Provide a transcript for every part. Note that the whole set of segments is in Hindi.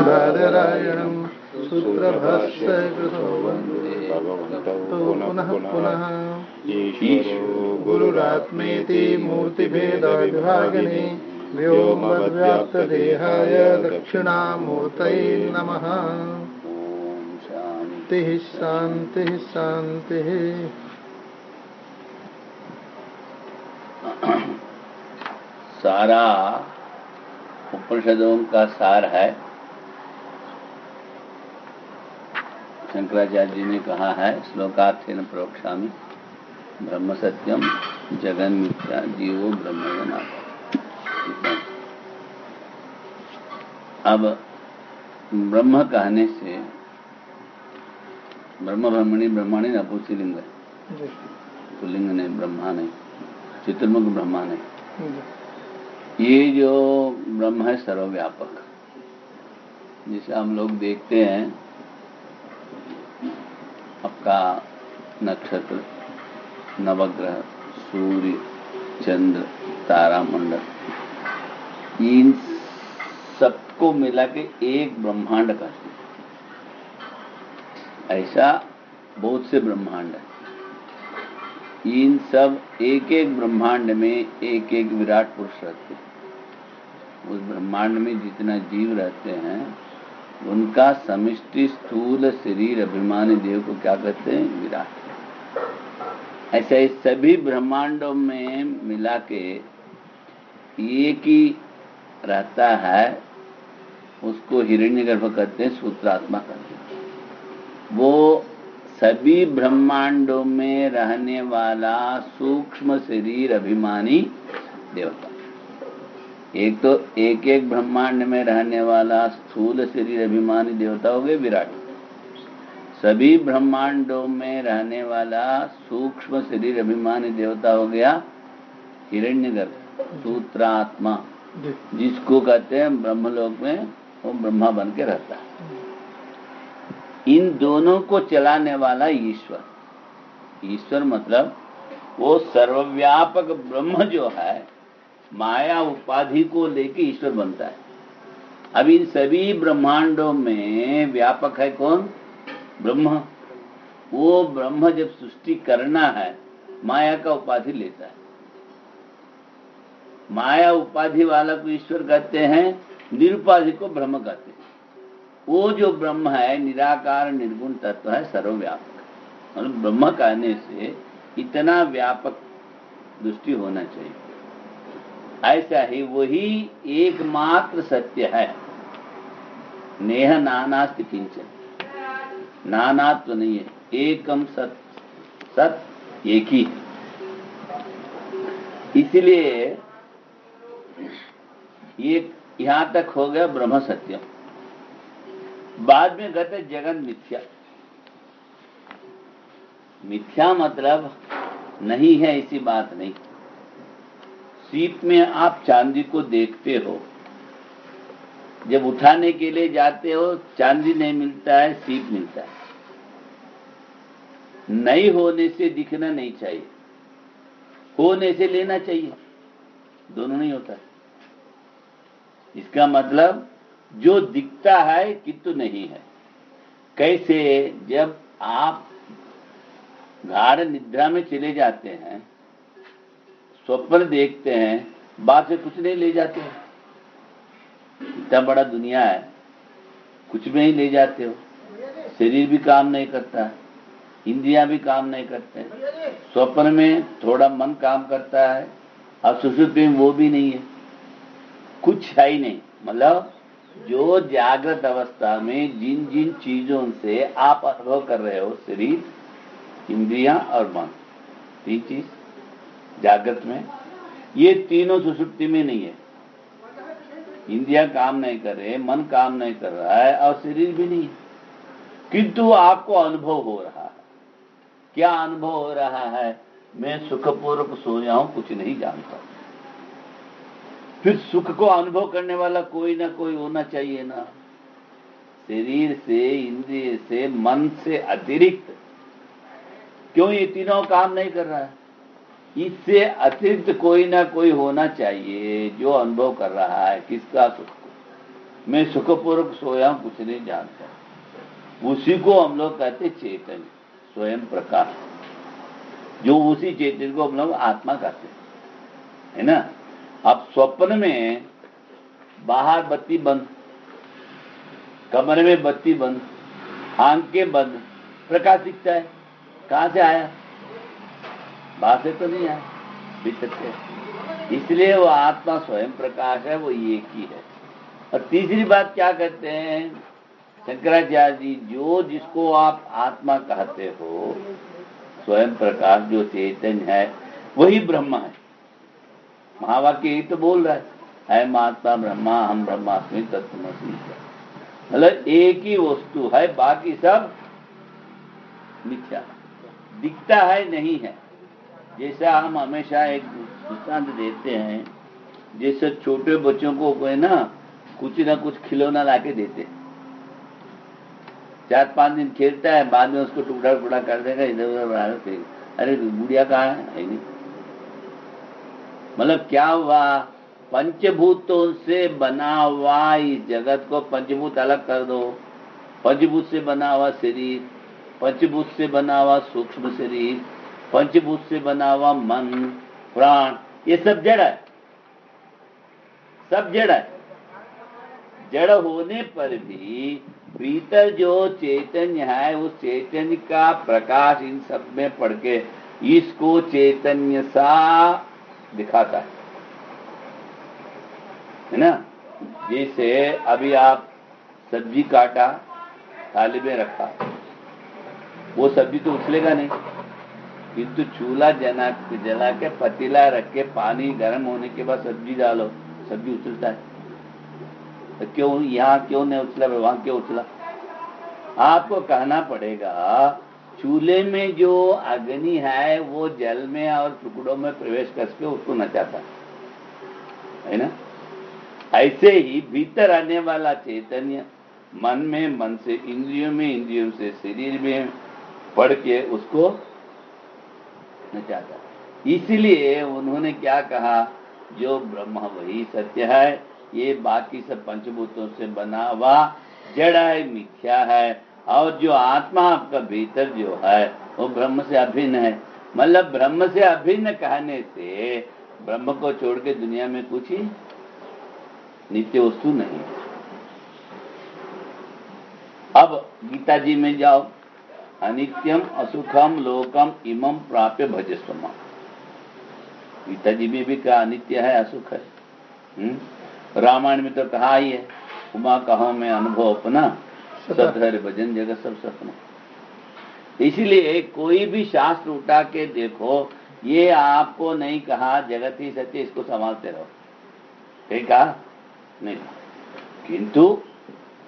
बादरायणं सूत्रभाष्य कृतो वन्दे भगवन्तौ पुनः पुनः। ईश्वरो गुरुरात्मेति मूर्तिभेदविभागिने व्योमवद्व्याप्तदेहाय दक्षिणामूर्तये नमः। शान्तिः शान्तिः शान्तिः। सारा उपनिषदों का सार है। शंकराचार्य जी ने कहा है, श्लोकार्थेन प्रवक्ष्यामि ब्रह्म सत्यम जगन मिथ्या जीवो ब्रह्मणात्मा। अब ब्रह्म कहने से ब्रह्म ब्रह्मणी ब्रह्मणी नपुंसकलिंग है, पुल्लिंग नहीं, ब्रह्मा नहीं, चतुर्मुख ब्रह्मा नहीं। ये जो ब्रह्म है सर्वव्यापक, जिसे हम लोग देखते हैं आपका नक्षत्र, नवग्रह, सूर्य, चंद्र, तारामंडल, इन सबको मिला के एक ब्रह्मांड कहते हैं। ऐसा बहुत से ब्रह्मांड है। इन सब एक एक ब्रह्मांड में एक एक विराट पुरुष रहते हैं। उस ब्रह्मांड में जितना जीव रहते हैं उनका समष्टि स्थूल शरीर अभिमानी देव को क्या कहते हैं? विराट। ऐसा ही सभी ब्रह्मांडों में मिला के एक ही रहता है, उसको हिरण्यगर्भ कहते हैं, सूत्रात्मा कहते हैं। वो सभी ब्रह्मांडों में रहने वाला सूक्ष्म शरीर अभिमानी देवता। एक तो एक एक ब्रह्मांड में रहने वाला स्थूल शरीर अभिमानी देवता हो गए विराट। सभी ब्रह्मांडों में रहने वाला सूक्ष्म शरीर अभिमानी देवता हो गया हिरण्यगर्भ, सूत्रात्मा, जिसको कहते हैं ब्रह्मलोक में वो ब्रह्मा बन के रहता है। इन दोनों को चलाने वाला ईश्वर। ईश्वर मतलब वो सर्वव्यापक ब्रह्म जो है, माया उपाधि को लेके ईश्वर बनता है। अब इन सभी ब्रह्मांडों में व्यापक है कौन? ब्रह्म। वो ब्रह्म जब सृष्टि करना है माया का उपाधि लेता है। माया उपाधि वाला को ईश्वर कहते हैं, निरुपाधि को ब्रह्म कहते हैं। वो जो ब्रह्म है निराकार निर्गुण तत्व है, सर्वव्यापक। मतलब ब्रह्म कहने से इतना व्यापक दृष्टि होना चाहिए। ऐसा ही वही एकमात्र सत्य है। नेह नानास्ति किंचन, नानात्व तो नहीं है, एकम सत, सत एक ही। इसलिए ये यहां तक हो गया ब्रह्म सत्यम। बाद में कहते जगन मिथ्या। मिथ्या मतलब नहीं है, ऐसी बात नहीं। सीप में आप चांदी को देखते हो, जब उठाने के लिए जाते हो चांदी नहीं मिलता है, सीप मिलता है। नहीं होने से दिखना नहीं चाहिए, होने से लेना चाहिए, दोनों नहीं होता। इसका मतलब जो दिखता है किंतु नहीं है। कैसे? जब आप गाढ़ निद्रा में चले जाते हैं, स्वप्न देखते हैं, बाद में कुछ नहीं ले जाते हो। इतना बड़ा दुनिया है, कुछ भी नहीं ले जाते हो। शरीर भी काम नहीं करता है, इंद्रियां भी काम नहीं करते हैं। स्वप्न में थोड़ा मन काम करता है, और सुषुप्ति में वो भी नहीं है, कुछ है ही नहीं। मतलब जो जागृत अवस्था में जिन जिन चीजों से आप अनुभव कर रहे हो, शरीर, इंद्रियां और मन, तीन चीज जागृत में, ये तीनों सुषुप्ति में नहीं है। इंद्रियां काम नहीं कर रहे, मन काम नहीं कर रहा है, और शरीर भी नहीं है, किंतु आपको अनुभव हो रहा है। क्या अनुभव हो रहा है? मैं सुखपूर्वक सोया हूं, कुछ नहीं जानता। फिर सुख को अनुभव करने वाला कोई ना कोई होना चाहिए ना। शरीर से, इंद्रिय से, मन से अतिरिक्त क्यों ये तीनों काम नहीं कर रहा है? इससे अतिरिक्त कोई ना कोई होना चाहिए जो अनुभव कर रहा है। किसका? सुख को। मैं सुखपूर्वक सोया हूं, कुछ नहीं जानता। उसी को हम लोग कहते चेतन, स्वयं प्रकाश, जो उसी चेतन को हम लोग आत्मा कहते हैं, है ना। अब स्वप्न में बाहर बत्ती बंद, कमरे में बत्ती बंद, आंखें बंद, प्रकाश दिखता है। कहां से आया? बाहर से तो नहीं आया, भीतर से। इसलिए वो आत्मा स्वयं प्रकाश है, वो एक ही है। और तीसरी बात क्या कहते हैं शंकराचार्य जी, जो जिसको आप आत्मा कहते हो, स्वयं प्रकाश जो चैतन्य है, वही ब्रह्म है। महावाक्य यही तो बोल रहा है, अयम आत्मा ब्रह्मा हम ब्रह्मास्मि तत्त्वमसि। मतलब एक ही वस्तु है, बाकी सब मिथ्या, दिखता है नहीं है। जैसा हम हमेशा एक दृष्टांत देते हैं, जैसे छोटे बच्चों को कोई ना कुछ खिलौना लाके देते, 4-5 दिन खेलता है, बाद में उसको टुकड़ा टुकड़ा कर देगा, इधर उधर बढ़ा देगा, अरे गुड़िया कहाँ है नहीं। मतलब क्या हुआ, पंचभूतों से बना हुआ इस जगत को, पंचभूत अलग कर दो, पंचभूत से बना हुआ शरीर, पंचभूत से बना हुआ सूक्ष्म शरीर, पंचभूत से बना हुआ मन प्राण, ये सब जड़ है, सब जड़ है। जड़ होने पर भी भीतर जो चैतन्य है, उस चैतन्य का प्रकाश इन सब में पड़ के इसको चैतन्य सा दिखाता है ना। जैसे अभी आप सब्जी काटा, थाली में रखा, वो सब्जी तो उछलेगा नहीं, किंतु चूल्हा जला के पतीला रख के पानी गर्म होने के बाद सब्जी डालो, सब्जी उछलता है। तो क्यों यहाँ क्यों नहीं उछला, वहां क्यों उछला? आपको कहना पड़ेगा चूल्हे में जो अग्नि है वो जल में और टुकड़ों में प्रवेश करके उसको नचाता है ना। ऐसे ही भीतर आने वाला चैतन्य मन में, मन से इंद्रियों में, इंद्रियों से शरीर में पढ़ के उसको नचाता है। इसलिए उन्होंने क्या कहा, जो ब्रह्म वही सत्य है, ये बाकी सब पंचभूतों से बना हुआ जड़ है, मिथ्या है। और जो आत्मा आपका भीतर जो है वो ब्रह्म से अभिन्न है। मतलब ब्रह्म से अभिन्न कहने से ब्रह्म को छोड़ के दुनिया में कुछ ही नित्य वस्तु नहीं। अब गीता जी में जाओ, अनित्यम असुखम लोकम इमं प्राप्य भजस्वम। गीता जी में भी कहा अनित्य है, असुख है। रामायण में तो कहा ही है, उमा कहो मैं अनुभव अपना, सतहर भजन जगत सब सपना। इसलिए कोई भी शास्त्र उठा के देखो, ये आपको नहीं कहा जगत ही सत्य, इसको संभालते रहो, कहीं कहा नहीं। किंतु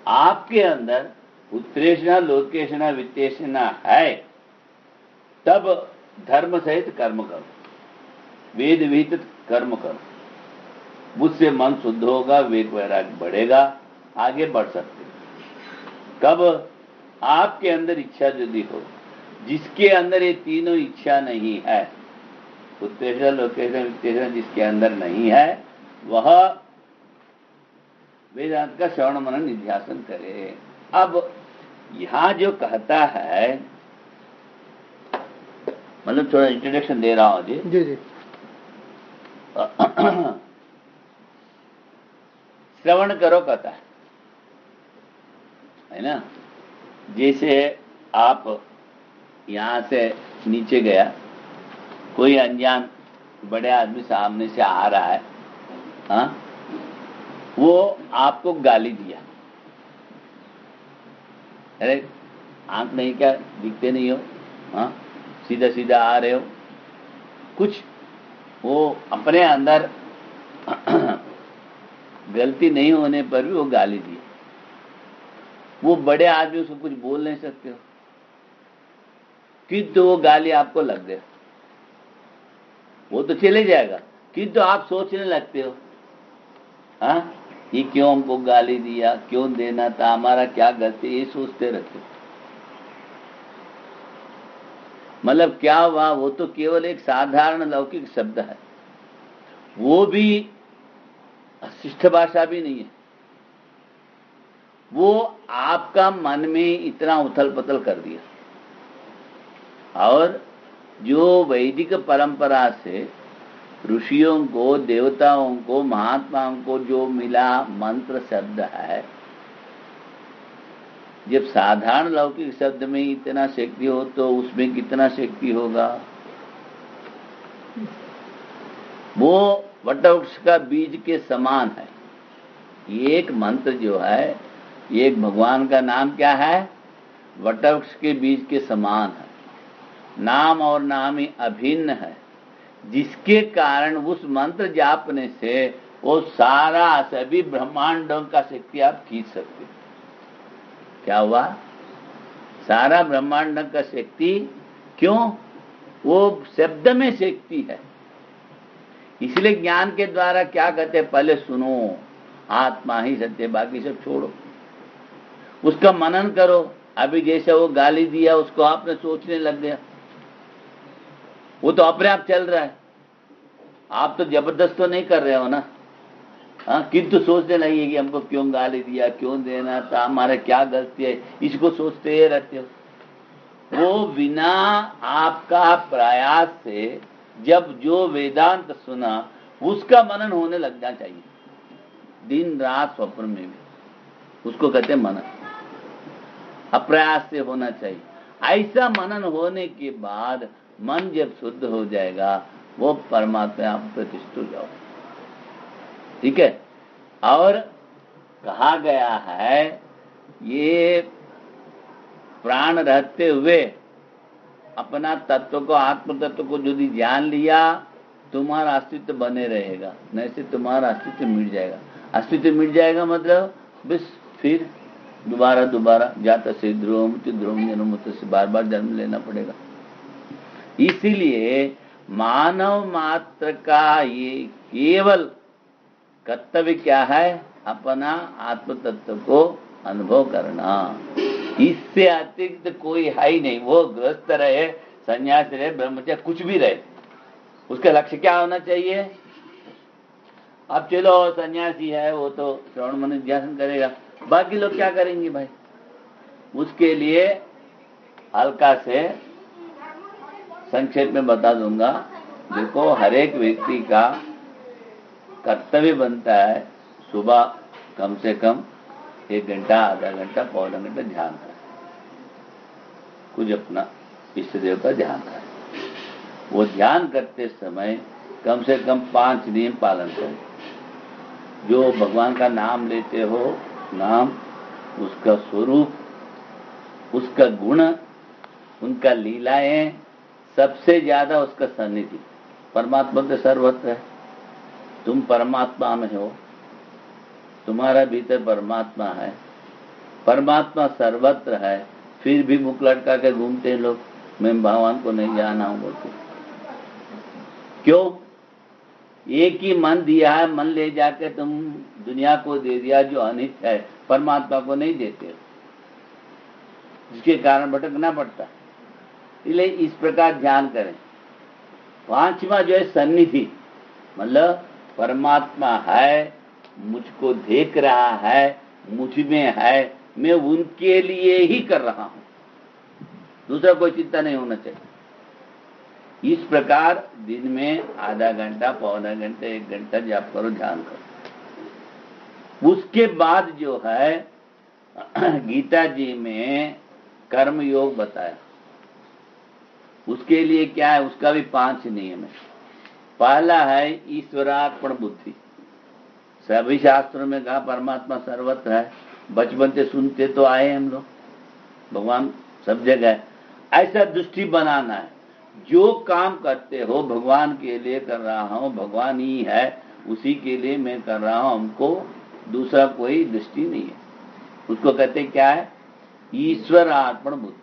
आपके अंदर उत्तरेषणा लोकेषणा वित्तेषणा है, तब धर्म सहित कर्म करो, वेद विहित कर्म करो, मुझसे मन शुद्ध होगा, वेग वैराग्य बढ़ेगा, आगे बढ़ सकते। कब? आपके अंदर इच्छा यदि हो। जिसके अंदर ये तीनों इच्छा नहीं है, उत्तेषणा लोकेषणा वित्तेषणा जिसके अंदर नहीं है, वह वेदांत का श्रवण मनन निध्यासन करे। अब यहां जो कहता है, मतलब थोड़ा इंट्रोडक्शन दे रहा हूं जी। जी। श्रवण करो कहता है ना। जैसे आप यहां से नीचे गया, कोई अनजान बड़े आदमी सामने से आ रहा है, हाँ, वो आपको गाली दिया, अरे आंख नहीं क्या दिखते नहीं हो, हाँ, सीधा सीधा आ रहे हो, कुछ वो अपने अंदर गलती नहीं होने पर भी वो गाली दी। वो बड़े आदमी उसको कुछ बोल नहीं सकते हो, किंतु वो गाली आपको लग गए, वो तो चले जाएगा, किंतु आप सोचने लगते हो, हाँ, ये क्यों हमको गाली दिया, क्यों देना था, हमारा क्या गलती, ये सोचते रहते। मतलब क्या हुआ, वो तो केवल एक साधारण लौकिक शब्द है, वो भी शिष्ट भाषा भी नहीं है, वो आपका मन में इतना उथल पुथल कर दिया। और जो वैदिक परंपरा से ऋषियों को, देवताओं को, महात्माओं को जो मिला मंत्र शब्द है, जब साधारण लौकिक शब्द में इतना शक्ति हो तो उसमें कितना शक्ति होगा। वो वटवृक्ष का बीज के समान है। एक मंत्र जो है, एक भगवान का नाम क्या है, वटवृक्ष के बीज के समान है। नाम और नाम ही अभिन्न है, जिसके कारण उस मंत्र जापने से वो सारा सभी ब्रह्मांडों का शक्ति आप खींच सकते। क्या हुआ? सारा ब्रह्मांड का शक्ति। क्यों? वो शब्द में शक्ति है। इसलिए ज्ञान के द्वारा क्या कहते हैं, पहले सुनो, आत्मा ही सत्य, बाकी सब छोड़ो, उसका मनन करो। अभी जैसे वो गाली दिया, उसको आपने सोचने लग गया, वो तो अपने आप चल रहा है, आप तो जबरदस्त तो नहीं कर रहे हो ना। हाँ, किंतु सोचने लगे कि हमको क्यों गाली दिया, क्यों देना था, हमारे क्या गलती है, इसको सोचते रहते हो। वो बिना आपका प्रयास से जब जो वेदांत सुना उसका मनन होने लगना चाहिए, दिन रात स्वप्न में भी, उसको कहते हैं मनन। अप्रयास से होना चाहिए। ऐसा मनन होने के बाद मन जब शुद्ध हो जाएगा, वो परमात्मा आप प्रतिष्ठित हो जाओ। ठीक है। और कहा गया है, ये प्राण रहते हुए अपना तत्व को, आत्म तत्व को यदि जान लिया, तुम्हारा अस्तित्व बने रहेगा, नहीं से तुम्हारा अस्तित्व मिट जाएगा। अस्तित्व मिट जाएगा मतलब बस फिर दोबारा जाता से ध्रुवम जन्म से बार बार जन्म लेना पड़ेगा। इसीलिए मानव मात्र का ये केवल कर्तव्य क्या है, अपना आत्म तत्व को अनुभव करना। इससे अतिरिक्त कोई है ही नहीं। वो गृहस्थ रहे, सन्यासी रहे, ब्रह्मचारी, कुछ भी रहे, उसका लक्ष्य क्या होना चाहिए। अब चलो सन्यासी है, वो तो श्रवण मनन ध्यान करेगा, बाकी लोग क्या करेंगे भाई। उसके लिए हल्का से संक्षेप में बता दूंगा। देखो, हर एक व्यक्ति का कर्तव्य बनता है सुबह कम से कम 1 घंटा, आधा घंटा, पौना घंटा ध्यान करें, कुछ अपना इष्ट देव का ध्यान करें। वो ध्यान करते समय कम से कम 5 नियम पालन करें। जो भगवान का नाम लेते हो, नाम, उसका स्वरूप, उसका गुण, उनका लीलाएं, सबसे ज्यादा उसका सन्निधि। परमात्मा तो सर्वत्र है, तुम परमात्मा में हो, तुम्हारा भीतर परमात्मा है, परमात्मा सर्वत्र है, फिर भी मुख लटका के घूमते हैं लोग, मैं भगवान को नहीं जाना हूं बोलते। क्यों? एक ही मन दिया है, मन ले जाके तुम दुनिया को दे दिया जो अनित्य है, परमात्मा को नहीं देते हो, जिसके कारण भटकना पड़ता। इसलिए इस प्रकार ध्यान करें। 5वां जो है सन्निधि, मतलब परमात्मा है, मुझको देख रहा है, मुझ में है, मैं उनके लिए ही कर रहा हूं, दूसरा कोई चिंता नहीं होना चाहिए। इस प्रकार दिन में आधा घंटा, पौना घंटा, 1 घंटा जाप करो, ध्यान करो। उसके बाद जो है गीता जी में कर्म योग बताया, उसके लिए क्या है, उसका भी 5 नियम है। पहला है ईश्वरार्पण बुद्धि। सभी शास्त्रों में कहा परमात्मा सर्वत्र है, बचपन से सुनते तो आए हम लोग, भगवान सब जगह है। ऐसा दृष्टि बनाना है, जो काम करते हो भगवान के लिए कर रहा हूं, भगवान ही है, उसी के लिए मैं कर रहा हूं, हमको दूसरा कोई दृष्टि नहीं है। उसको कहते क्या है, ईश्वरार्पण बुद्धि।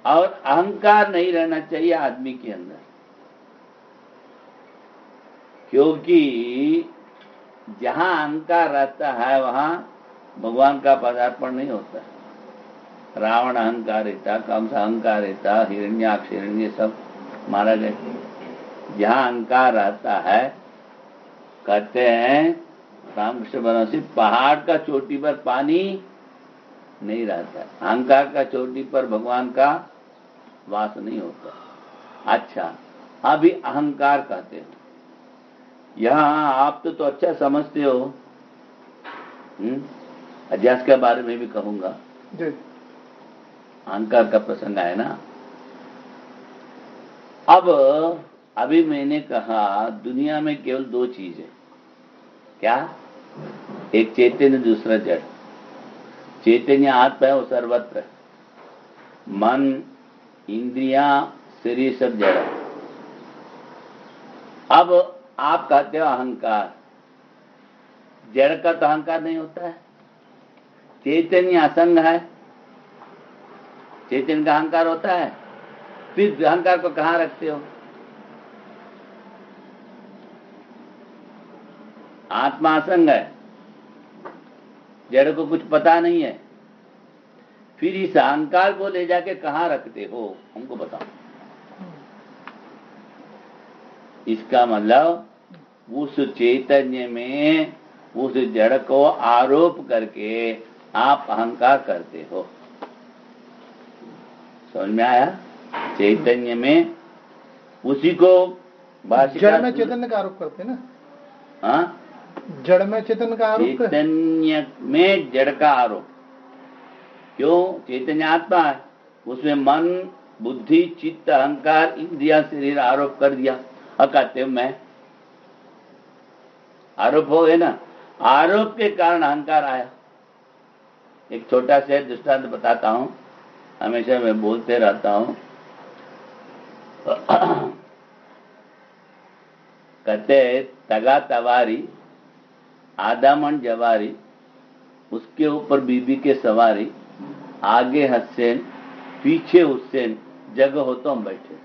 और अहंकार नहीं रहना चाहिए आदमी के अंदर, क्योंकि जहां अहंकार रहता है वहां भगवान का पदार्पण नहीं होता। रावण अहंकारिता, कंस अहंकारिता, हिरण्याक्ष, हिरण्य सब मारा गए। जहां अहंकार रहता है, कहते हैं रामकृष्ण बनवासी, पहाड़ का चोटी पर पानी नहीं रहता, अहंकार का चोटी पर भगवान का वास नहीं होता। अच्छा, अभी अहंकार कहते हो, यहाँ आप तो अच्छा समझते हो। अध्यास के बारे में भी कहूंगा, अहंकार का प्रसंग है ना। अब अभी मैंने कहा दुनिया में केवल दो चीज है, क्या? एक चैतन्य, दूसरा जड़। चैतन्य आत्मा है, वो सर्वत्र है। मन, इंद्रियां, शरीर सब जड़ है। अब आप कहते हो अहंकार, जड़ का तो अहंकार नहीं होता है। चैतन्य असंग है, चैतन्य का अहंकार होता है। फिर अहंकार को कहाँ रखते हो? आत्मा असंग है, जड़ को कुछ पता नहीं है, फिर इस अहंकार को ले जाके कहाँ रखते हो, हमको बताओ। इसका मतलब उस चैतन्य में उस जड़ को आरोप करके आप अहंकार करते हो। समझ में आया? चैतन्य में उसी को जड़ में चैतन्य का आरोप करते हैं ना। हाँ, जड़ में चैतन्य का आरोप, चैतन्य में जड़ का आरोप। क्यों? चैतन्य आत्मा है, उसमें मन, बुद्धि, चित्त, अहंकार, इंद्रिया, शरीर आरोप कर दिया। अब कहते हो मैं, आरोप हो गए ना, आरोप के कारण अहंकार आया। एक छोटा सा दृष्टांत बताता हूं, हमेशा मैं बोलते रहता हूं। कहते तगा तवारी, आधा मन जवारी, उसके ऊपर बीबी के सवारी, आगे हसैन पीछे हुसैन, जगह हो तो हम बैठे।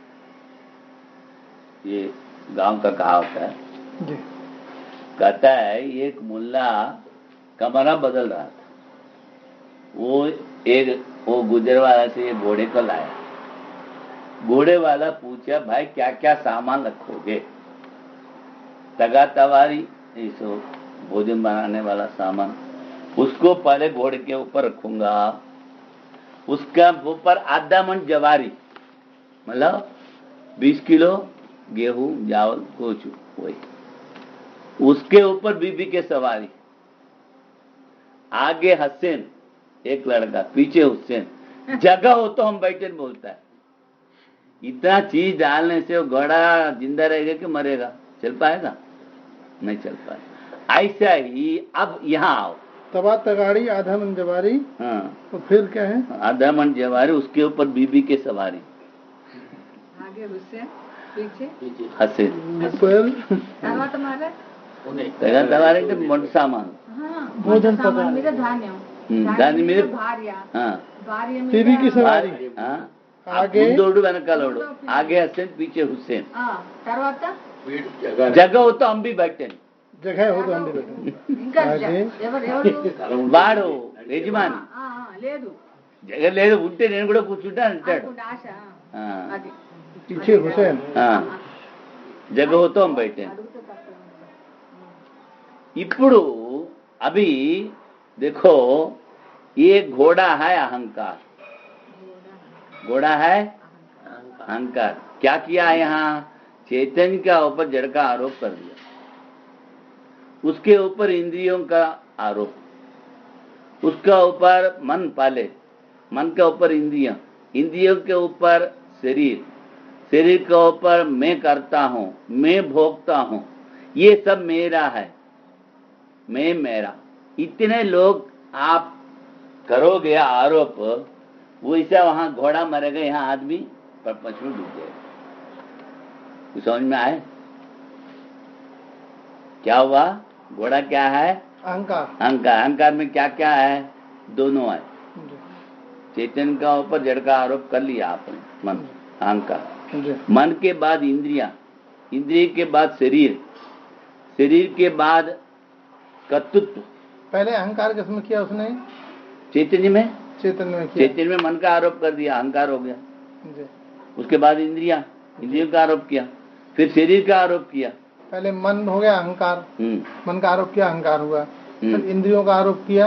ये गांव का कहावत है। कहता है एक मुल्ला कमरा बदल रहा था, वो गुजर वाला से ये घोड़े को लाया। घोड़े वाला पूछा भाई क्या क्या सामान रखोगे? तगा तवारी, इसो भोजन बनाने वाला सामान, उसको पहले घोड़े के ऊपर रखूंगा। उसका ऊपर आधा मन जवारी, मतलब 20 किलो गेहूं, चावल, कुछ वही। उसके ऊपर बीबी के सवारी, आगे हसैन एक लड़का, पीछे हुसैन, जगह हो तो हम बैठे, बोलता है। इतना चीज डालने से वो घोड़ा जिंदा रहेगा कि मरेगा? चल पाएगा? नहीं चल पाएगा। ऐसा ही अब यहाँ आओ, तवा तगाड़ी, आधा मन जवारी। हाँ, तो फिर क्या है? आधा मन जवारी, उसके ऊपर बीबी के सवारी, आगे हुसैन, पीछे हसैन, ऊपर तगा तवारी तो मोट सामान, भोजन దాని మీద बीबी की सवारी, आगे ముందోడు వెనకాలోడు, आगे हसैन पीछे हुसैन, जगह हो तो हम भी बैठे, जगह हो तो हम भी बैठे। आगे వాడు యజమాని, జగह లేదు, ఉంటే నేను కూడా కూర్చుంటా అంటాడు। पीछे हुसैन, जगह हो तो हम बैठे। ఇప్పుడు अभी देखो, ये घोड़ा है अहंकार, घोड़ा है अहंकार। क्या किया यहाँ? चैतन्य का ऊपर जड़ का आरोप कर दिया, उसके ऊपर इंद्रियों का आरोप, उसका ऊपर मन पाले, मन के ऊपर इंद्रियां, इंद्रियों के ऊपर शरीर, शरीर के ऊपर मैं करता हूं, मैं भोगता हूं, ये सब मेरा है, मैं मेरा। इतने लोग आप करोगे आरोप, वो ऐसा वहां घोड़ा मरेगा, यहाँ आदमी प्रपंच में डूब जाएगा। कुछ समझ में आए? क्या हुआ? घोड़ा क्या है? अहंकार। अहंकार, अहंकार में क्या क्या है? दोनों है। चैतन्य का ऊपर जड़ का आरोप कर लिया आपने, मन, अहंकार। मन के बाद इंद्रिया, इंद्रिय के बाद शरीर, शरीर के बाद कर्तृत्व। पहले अहंकार किसमें किया उसने? चैतन्य में, चैतन्य में किया। चैतन्य में मन का आरोप कर दिया, अहंकार हो गया। उसके बाद इंद्रिया, इंद्रियों का आरोप किया, फिर शरीर का आरोप किया, पहले मन हो गया अहंकार, मन का आरोप किया, अहंकार हुआ, फिर इंद्रियों का आरोप किया।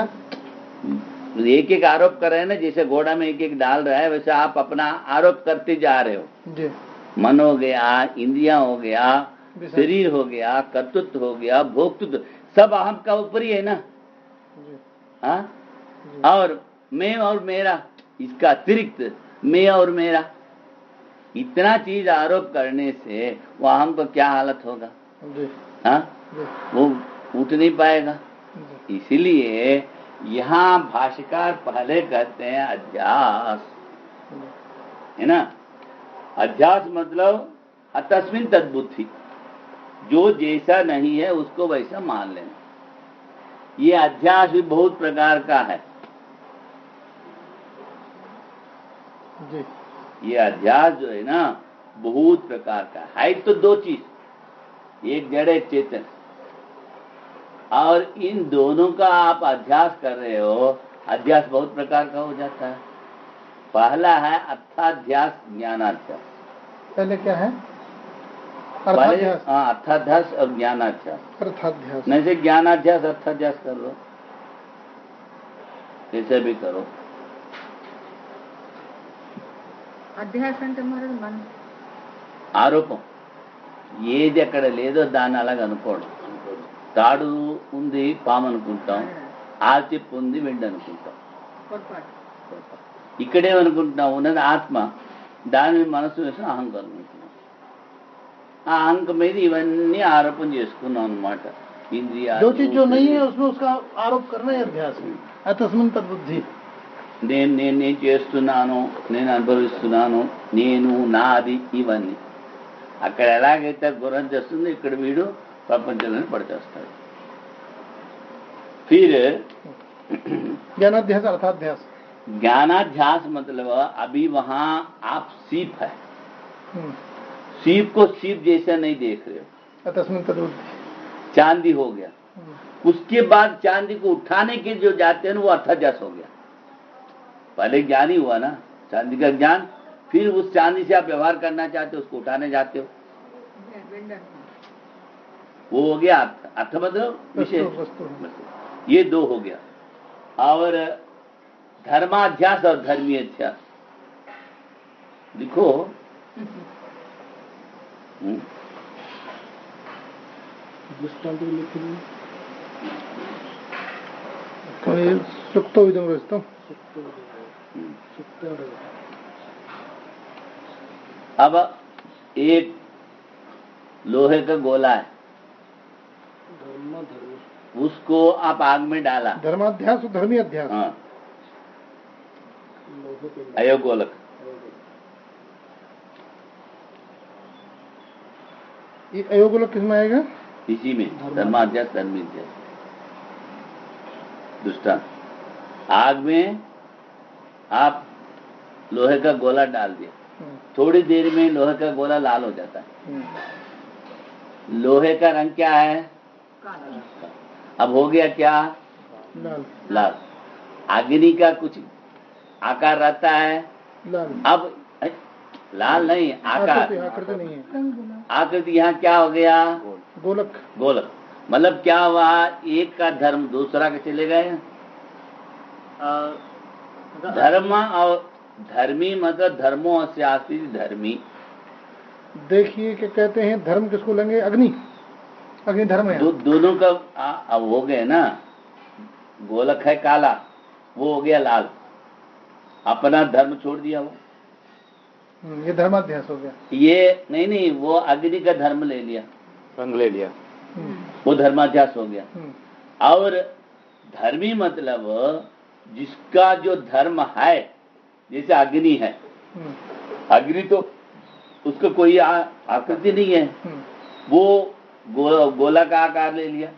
एक एक आरोप कर रहे हैं ना, जैसे घोड़ा में एक एक डाल रहा है, वैसे आप अपना आरोप करते जा रहे हो जी। मन हो गया, इंद्रियां हो गया, शरीर हो गया, कर्तृत्व हो गया, भोक्तृत्व, सब अहम का ऊपर ही है ना। हाँ, और मैं और मेरा, इसका अतिरिक्त मैं और मेरा, इतना चीज आरोप करने से वो अहम को क्या हालत होगा। हाँ, वो उठ नहीं पाएगा। इसीलिए यहाँ भाष्यकार पहले कहते हैं अध्यास, है ना। अध्यास मतलब अतस्मिन तद्बुद्धि, जो जैसा नहीं है उसको वैसा मान लेना। ये अध्यास भी बहुत प्रकार का है जी। ये अध्यास जो है ना बहुत प्रकार का है। तो दो चीज, एक जड़ एक चेतन, और इन दोनों का आप अध्यास कर रहे हो। अध्यास बहुत प्रकार का हो जाता है। पहला है अर्थाध्यास, ज्ञानाध्यास। पहले क्या है? अर्थाध्यास। हाँ, अर्थाध्यास और ज्ञानाध्यास। अर्थाध्यास नहीं से ज्ञानाध्यास अर्थाध्यास कर लो, कैसे भी करो। అధ్యాస అంటే మరి మన ఆరోపం ఏది అక్కడ లేదో దాన్ని అలాగ అనుకోవడం. తాడు ఉంది పాము అనుకుంటాం, ఆల్చిప్పు ఉంది వెండి అనుకుంటాం. ఇక్కడేమనుకుంటున్నాం, ఉన్నది ఆత్మ, దాని మనసు వేసిన అహంకారం అనుకుంటున్నాం. ఆ అహంకం మీద ఇవన్నీ ఆరోపణ చేసుకున్నాం అన్నమాట. ఇంద్రియాలు, जो चीज जो नहीं है उसमें उसका आरोप करना ही अध्यास है. अतस्मिन् तद्बुद्धि. నేను చేస్తున్నాను, నేను అనుభవిస్తున్నాను, నేను నాది, ఇవన్నీ. అక్కడ ఎలాగైతే గుర్రం చేస్తుందో ఇక్కడ వీడు ప్రపంచంలోనే పడిచేస్తాడు. फिर ज्ञानाध्यास अर्थाध्यास. ज्ञानाध्यास मतलब अभी वहां आप सीप है, सीप को सीप जैसा नहीं देख रहे हो. अतस्मिन् तद्बुद्धि. चांदी हो गया, उसके बाद चांदी को उठाने के जो जाते हैं वो अर्थाध्यास हो गया. पहले ज्ञान ही हुआ ना, चांदी का ज्ञान, फिर उस चांदी से आप व्यवहार करना चाहते हो, उसको उठाने जाते हो, वो हो गया अर्थ मतलब विषय. ये दो हो गया. और धर्माध्यास और धर्मीय अध्यास लिखो. सुक्तो विदं रचितम्. अब एक लोहे का गोला है, उसको आप आग में डाला. धर्माध्यास और धर्मी अध्यास. हाँ, अयोगोलक. ये अयोगोलक किसमें आएगा? इसी में धर्माध्यास धर्मी अध्यास. दृष्टांत, आग में आप लोहे का गोला डाल दिया, थोड़ी देर में लोहे का गोला लाल हो जाता है. लोहे का रंग क्या है? अब हो गया क्या? लाल. अग्नि का कुछ आकार रहता है, अब लाल नहीं, आकार, आकृति नहीं है. आकृति. यहाँ क्या हो गया? गोलक. गोलक मतलब क्या हुआ? एक का धर्म दूसरा के चले गए. धर्म और धर्मी मतलब धर्मों से आस्ति धर्मी. देखिए क्या कहते हैं, धर्म किसको लेंगे? अग्नि. अग्नि धर्म है. दोनों का अब हो गए ना. गोलक है काला, वो हो गया लाल, अपना धर्म छोड़ दिया वो. ये धर्माध्यास हो गया. ये नहीं, वो अग्नि का धर्म ले लिया, रंग ले लिया, वो धर्माध्यास हो गया. और धर्मी मतलब जिसका जो धर्म है, जैसे अग्नि है, अग्नि तो उसका कोई आकृति नहीं है, वो गोला का आकार ले लिया.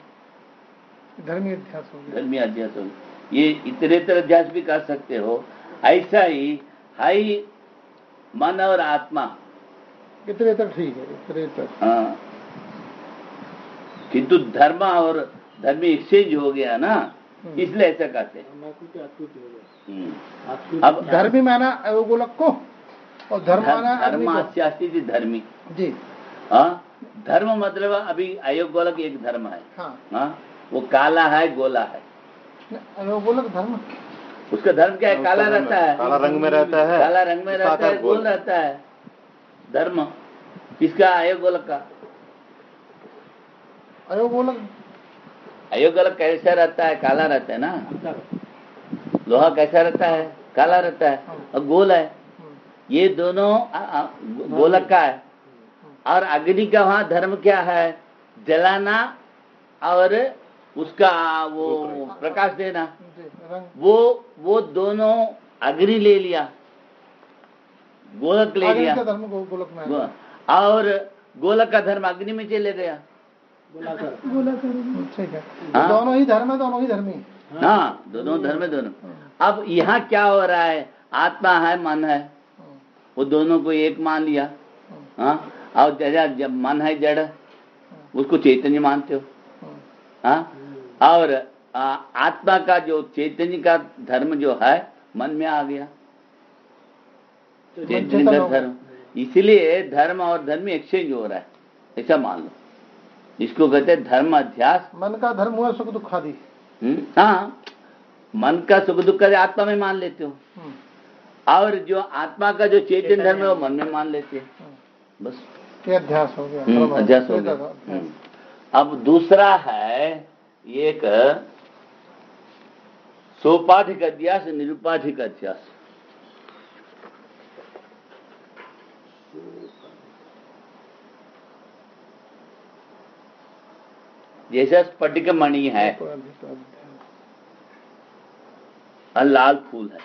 धर्मी अध्यास हो गया. धर्मी अध्यास हो गया. ये इतरेतर अध्यास भी कर सकते हो. ऐसा ही हाई मन और आत्मा. इतरेतर ठीक है, इतरेतर. हाँ, किंतु धर्म और धर्मी एक्सचेंज हो गया ना, इसलिए ऐसा कहते हैं. अब धर्मी माना अयोगोलक को और धर्म माना धर्म धर्मी जी. हाँ, धर्म मतलब अभी अयोग गोलक एक धर्म है। हाँ, हाँ, वो काला है गोला है, अयोगोलक धर्म उसका धर्म क्या है? काला रहता है, काला रंग में रहता है, काला रंग में रहता है, गोल रहता है। धर्म किसका? अयोग गोलक का। अयोगोलक अयोग गोलक कैसा रहता है? काला रहता है ना। लोहा कैसा रहता है? काला रहता है, और गोल है। ये दोनों गोलक का है। और अग्नि का वहां धर्म क्या है? जलाना और उसका वो प्रकाश देना। रंग वो दोनों अग्नि ले लिया, गोलक ले लिया, का धर्म गोलक में है। और गोलक का धर्म अग्नि में चले गया। ठीक है, हाँ? दोनों ही धर्म है, दोनों ही धर्मी। हाँ, दोनों धर्म है, दोनों। अब यहाँ क्या हो रहा है? आत्मा है, मन है, वो दोनों को एक मान लिया। हाँ, और जब मन है जड़, उसको चैतन्य मानते हो। हाँ, और आत्मा का जो चैतन्य का धर्म जो है मन में आ गया, चैतन्य का धर्म। इसलिए धर्म और धर्म एक्सचेंज हो रहा है, ऐसा मान लो। इसको कहते हैं धर्म अध्यास। मन का धर्म हुआ सुख दुख आदि। हाँ, मन का सुख दुख का आत्मा में मान लेते हो, और जो आत्मा का जो चैतन्य धर्म है वो मन में मान लेते हैं। बस ये अध्यास हो गया, अध्यास हो गया। अब दूसरा है एक सोपाधिक अध्यास, निरुपाधिक अध्यास। जैसा स्फटिक मणि है और लाल फूल है,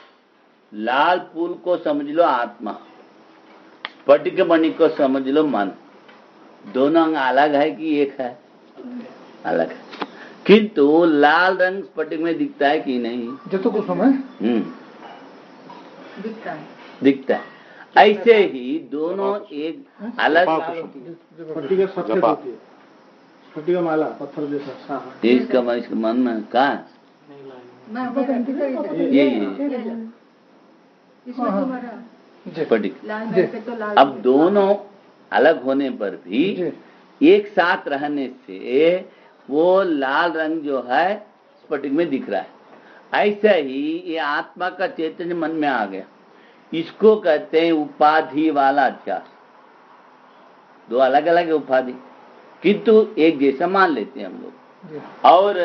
लाल फूल को समझ लो आत्मा, स्फटिक मणि को समझ लो मन। दोनों अंग अलग है कि एक है? अलग है। किंतु लाल रंग स्फटिक में दिखता है कि नहीं? जो कुछ समय दिखता है। ऐसे ही दोनों एक अलग माला पत्थर जैसा। इसका मन में कहा ये स्फटिक। अब दोनों अलग होने पर भी एक साथ रहने से वो लाल रंग जो है स्फटिक में दिख रहा है। ऐसा ही ये आत्मा का चैतन्य मन में आ गया, इसको कहते हैं उपाधि वाला अध्यास। दो अलग अलग है उपाधि, किंतु एक जैसा मान लेते हैं हम लोग। और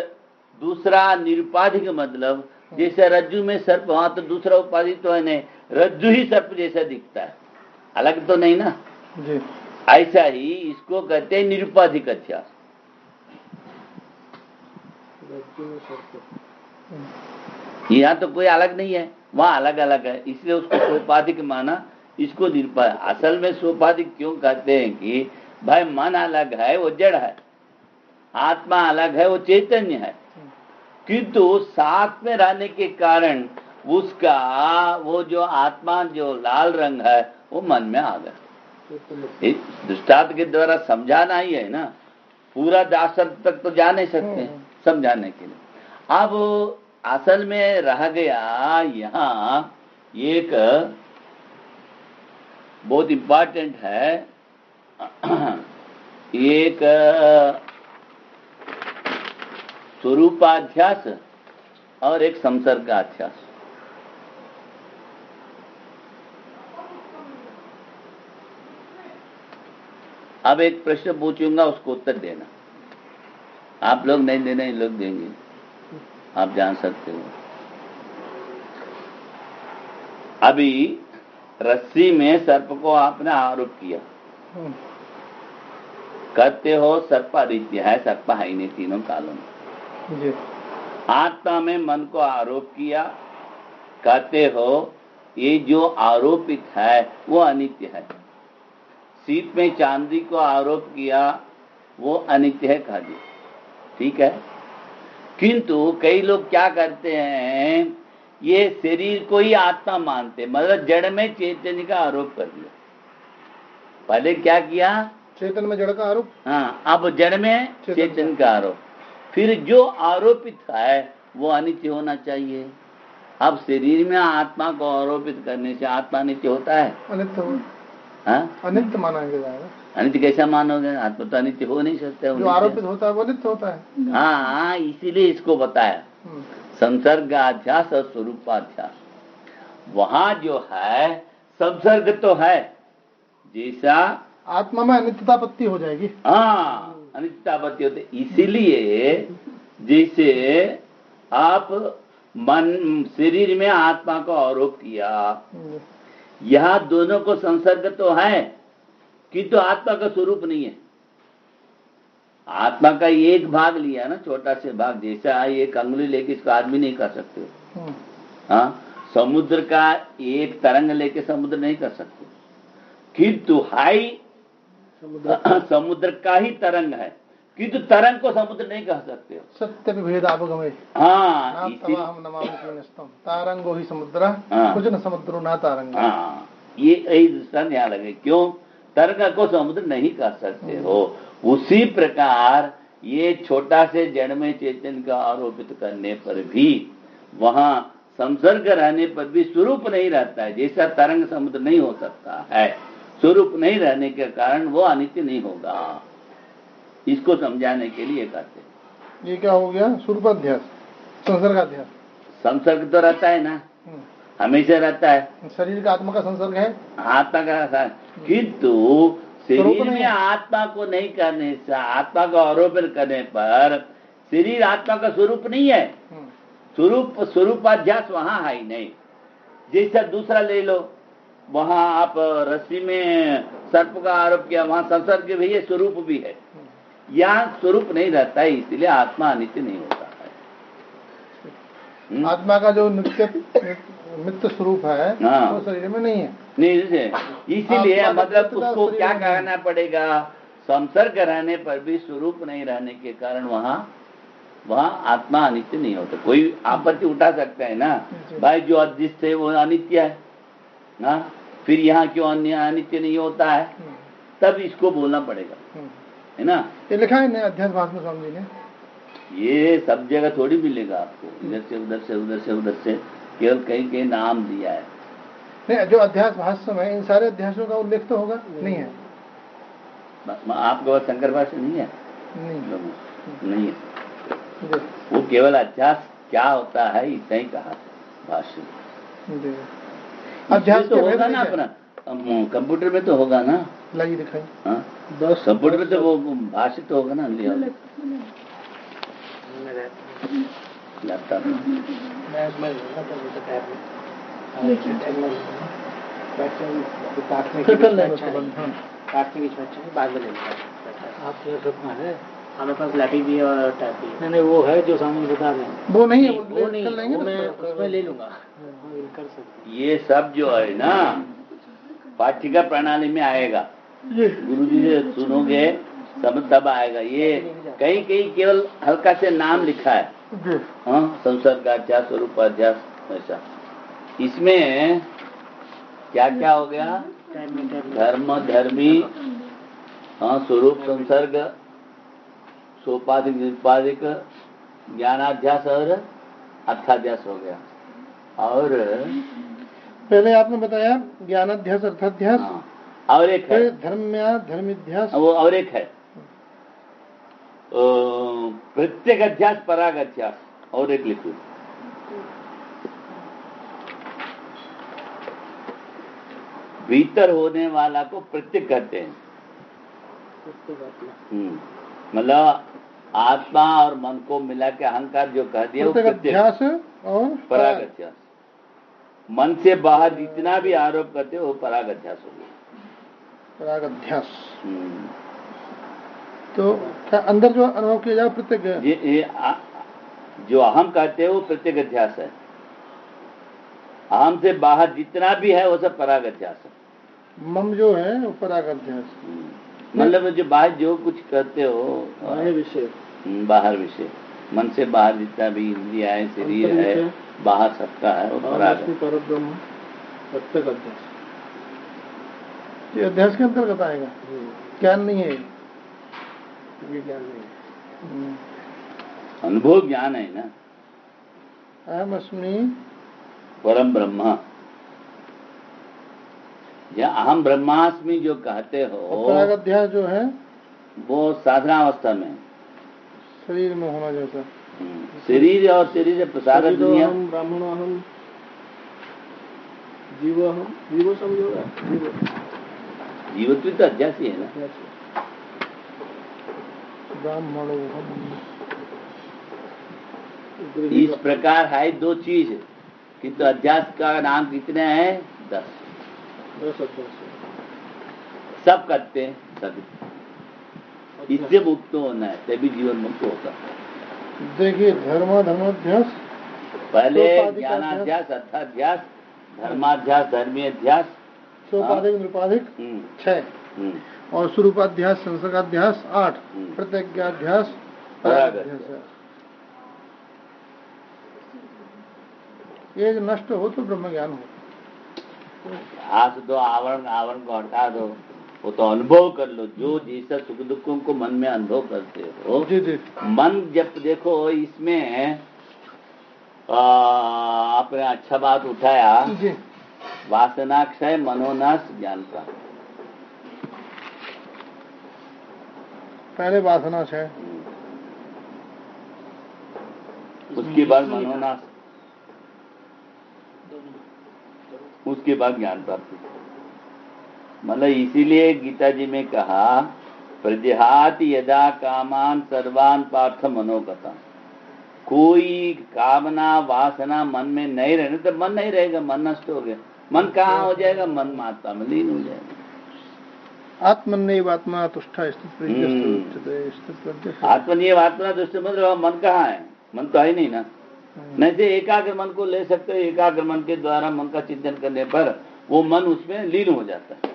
दूसरा निरुपाधिक मतलब जैसे रज्जु में सर्प, वहां तो दूसरा उपाधि तो है नहीं, रज्जु ही सर्प जैसा दिखता है, अलग तो नहीं ना जी। ऐसा ही इसको कहते हैं निरुपाधिक अध्यास। यहाँ तो कोई अलग नहीं है, वहां अलग अलग है, इसलिए उसको सोपाधिक माना, इसको निरुपाधिक। असल में सोपाधिक क्यों कहते हैं कि भाई मन अलग है, वो जड़ है, आत्मा अलग है, वो चैतन्य है, किंतु साथ में रहने के कारण उसका वो जो आत्मा जो लाल रंग है वो मन में आ गया। दृष्टांत के द्वारा समझाना ही है ना, पूरा दासर तक तो जा नहीं सकते समझाने के लिए। अब असल में रह गया यहाँ एक बहुत इम्पोर्टेंट है, एक स्वरूपाध्यास और एक संसर्गाध्यास। अब एक प्रश्न पूछूंगा, उसको उत्तर देना। आप लोग नहीं देना, ये लोग देंगे, आप जान सकते हो। अभी रस्सी में सर्प को आपने आरोप किया, कहते हो सर्प अनित्य है, सर्प है ही नहीं तीनों कालों में। जी। आत्मा में मन को आरोप किया, कहते हो ये जो आरोपित है वो अनित्य है। सीप में चांदी को आरोप किया, वो अनित्य है, कहा दिया, ठीक है। किंतु कई लोग क्या करते हैं, ये शरीर को ही आत्मा मानते, मतलब जड़ में चैतन्य का आरोप कर दिया। पहले क्या किया? चेतन में जड़ का आरोप। हाँ, अब जड़ में चैतन्य का आरोप। फिर जो आरोपित है वो अनित्य होना चाहिए। अब शरीर में आत्मा को आरोपित करने से आत्मा नित्य होता है? अनित्य हाँ? अनित्य माना जाएगा। अनित्य कैसा मानोगे? आत्मा तो अनित्य हो नहीं सकता। जो आरोपित होता है वो नित्य होता है। हाँ, इसीलिए इसको बताया संसर्गाध्यास और स्वरूपाध्यास। वहां जो है संसर्ग तो है, जैसा आत्मा में अनित्यतापत्ति हो जाएगी। हाँ, अनित्यतापत्ति होते। इसीलिए जैसे आप मन शरीर में आत्मा को आरोप किया, यह दोनों को संसर्ग तो है, किंतु आत्मा का स्वरूप नहीं है। आत्मा का एक भाग लिया ना, छोटा से भाग, जैसा एक अंगुली लेके इसको आदमी नहीं कर सकते हो। हाँ, समुद्र का एक तरंग लेके समुद्र नहीं कर सकते, किंतु हाई समुद्र का ही तरंग है, किंतु तरंग को समुद्र नहीं कह सकते हो। सत्य विभेद आपगमे। हाँ, हम नमामि तारंगो ही समुद्र, कुछ न समुद्रो ना तारंग। हाँ, ये दृष्टांत यहाँ लगे। क्यों? तरंग को समुद्र नहीं कह सकते हो। उसी प्रकार ये छोटा से जड़ में चेतन का आरोपित करने पर भी वहां संसर्ग रहने पर भी स्वरूप नहीं रहता है। जैसा तरंग समुद्र नहीं हो सकता है, स्वरूप नहीं रहने के कारण वो अनित्य नहीं होगा। इसको समझाने के लिए कहते हैं। ये क्या हो गया? स्वरूपाध्यास, संसर्गाध्यास। संसर्ग तो रहता है ना, हमेशा रहता है। शरीर का आत्मा का संसर्ग है, आत्मा का रहता है, किंतु शरीर में आत्मा को नहीं करने से, आत्मा का आरोपण करने पर शरीर आत्मा का स्वरूप नहीं है। स्वरूपाध्यास वहां है ही नहीं। जैसा दूसरा ले लो, वहां आप रस्सी में सर्प का आरोप किया, वहां संसर्ग भी है, स्वरूप भी है। यहाँ स्वरूप नहीं रहता है, इसलिए आत्मा अनित्य नहीं होता है। आत्मा का जो नित्य स्वरूप है वो शरीर में नहीं है। नहीं, इसीलिए मतलब उसको क्या कहना पड़ेगा? संसर्ग रहने पर भी स्वरूप नहीं रहने के कारण वहां आत्मा अनित्य नहीं होता। कोई आपत्ति उठा सकता है ना, भाई जो अदृश्य है वो अनित्य है ना, फिर यहाँ क्यों अन्य अनित्य नहीं होता है? तब इसको बोलना पड़ेगा, है ना। ये लिखा है अध्यास भाषण स्वामी जी ने। ये सब जगह थोड़ी मिलेगा आपको, इधर से उधर से उधर से उधर से, केवल कहीं कहीं नाम दिया है। नहीं, जो अध्यास भाष्य में इन सारे अध्यासों का उल्लेख तो होगा नहीं है। आपके पास शंकर भाष्य नहीं है? नहीं है। वो केवल अध्यास क्या होता है इतना ही कहा भाष्य। अध्यास तो होगा ना, अपना कंप्यूटर में तो होगा ना। लाइए दिखाई। हाँ, कंप्यूटर में तो वो भाष्य तो होगा ना, लिया लैपटॉप हमारे पास लैपी भी है और टैब भी। नहीं, वो है जो सामने बता रहे हैं, वो नहीं है, वो नहीं, वो मैं उसमें ले लूंगा। कर सकते। ये सब जो है ना पाठ्यक्रम प्रणाली में आएगा, गुरुजी से सुनोगे तब आएगा। ये कहीं कहीं केवल हल्का से नाम लिखा है, हाँ, संसर्गाध्यास स्वरूपाध्यास ऐसा। इसमें क्या क्या हो गया? धर्म धर्मी, हाँ, स्वरूप संसर्ग, सोपाधिक निरुपाधिक, ज्ञानाध्यास और अर्थाध्यास हो गया। और पहले आपने बताया ज्ञानाध्यास, अर्थाध्यास। हाँ, और एक है धर्मिध्यास। वो और एक है प्रत्येक अध्यास, पराग अध्यास। और एक लिखो, भीतर होने वाला को प्रत्येक कहते हैं। मतलब आत्मा और मन को मिला के अहंकार जो कह दिया वो प्रत्येक और पराग अध्यास। मन से बाहर जितना भी आरोप करते हो वो पराग अध्यास हो गया। पराग अध्यास। तो क्या अंदर जो अनुभव किया जाए प्रत्येक, जो अहम कहते हैं वो प्रत्येक अध्यास है। अहम से बाहर जितना भी है वो सब पराग अध्यास है। मम जो है वो पराग अध्यास। मतलब जो बाहर जो कुछ करते हो बाहर विषय, मन से बाहर जितना भी इंद्रिया है, शरीर है, बाहर सबका है वो पराग है। प्रत्येक अध्यास ये अध्यास के अंतर्गत आएगा। ज्ञान नहीं है, ये ज्ञान नहीं है, अनुभव ज्ञान है ना। अहम अस्मि परम ब्रह्म, या अहम ब्रह्मास्मि जो कहते हो, पराग अध्यास जो है वो साधनावस्था में शरीर में होना जैसा। शरीर और शरीर प्रसाद दुनिया, ब्राह्मणो अहम, जीवो अहम, जीवो समझो, जीवत्व तो अध्यास ही है ना। ब्राह्मणो इस प्रकार है दो चीज, किंतु अध्यास का नाम कितने हैं? 10 सब करते हैं सभी। इससे मुक्त होना है तभी जीवन मुक्त होता है। देखिए धर्माध्यास, पहले ज्ञानाध्यास, अर्थाध्यास, धर्माध्यास, धर्मीय अध्यास, सोपाधिक निरुपाधिक 6 और स्वरूपाध्यास, संसर्गाध्यास 8, प्रत्यज्ञाध्यास, परागाध्यास। ये नष्ट हो तो ब्रह्म ज्ञान हो। ध्यास दो, आवरण को हटा दो, वो तो अनुभव कर लो। जो जैसा सुख दुखों को मन में अनुभव करते हो, जी जी। मन जब देखो इसमें आपने अच्छा बात उठाया जी। वासनाक्षय, मनोनाश, ज्ञान प्राप्त। पहले वासना है, उसके बाद मनोनाश, उसके बाद ज्ञान प्राप्ति। मतलब इसीलिए गीता जी में कहा प्रजहाति यदा कामान सर्वान पार्थ मनोगता। कोई कामना वासना मन में नहीं रहने तो मन नहीं रहेगा, मन नष्ट हो गया। मन कहाँ हो जाएगा? मन मात्रा में लीन हो जाएगा। आत्मन्येव आत्मा तुष्टा आत्मन्येव आत्मा तुष्ट मतलब मन कहाँ है? मन तो है नहीं ना। नहीं से एकाग्र मन को ले सकते हो, एकाग्र मन के द्वारा मन का चिंतन करने पर वो मन उसमें लीन हो जाता है।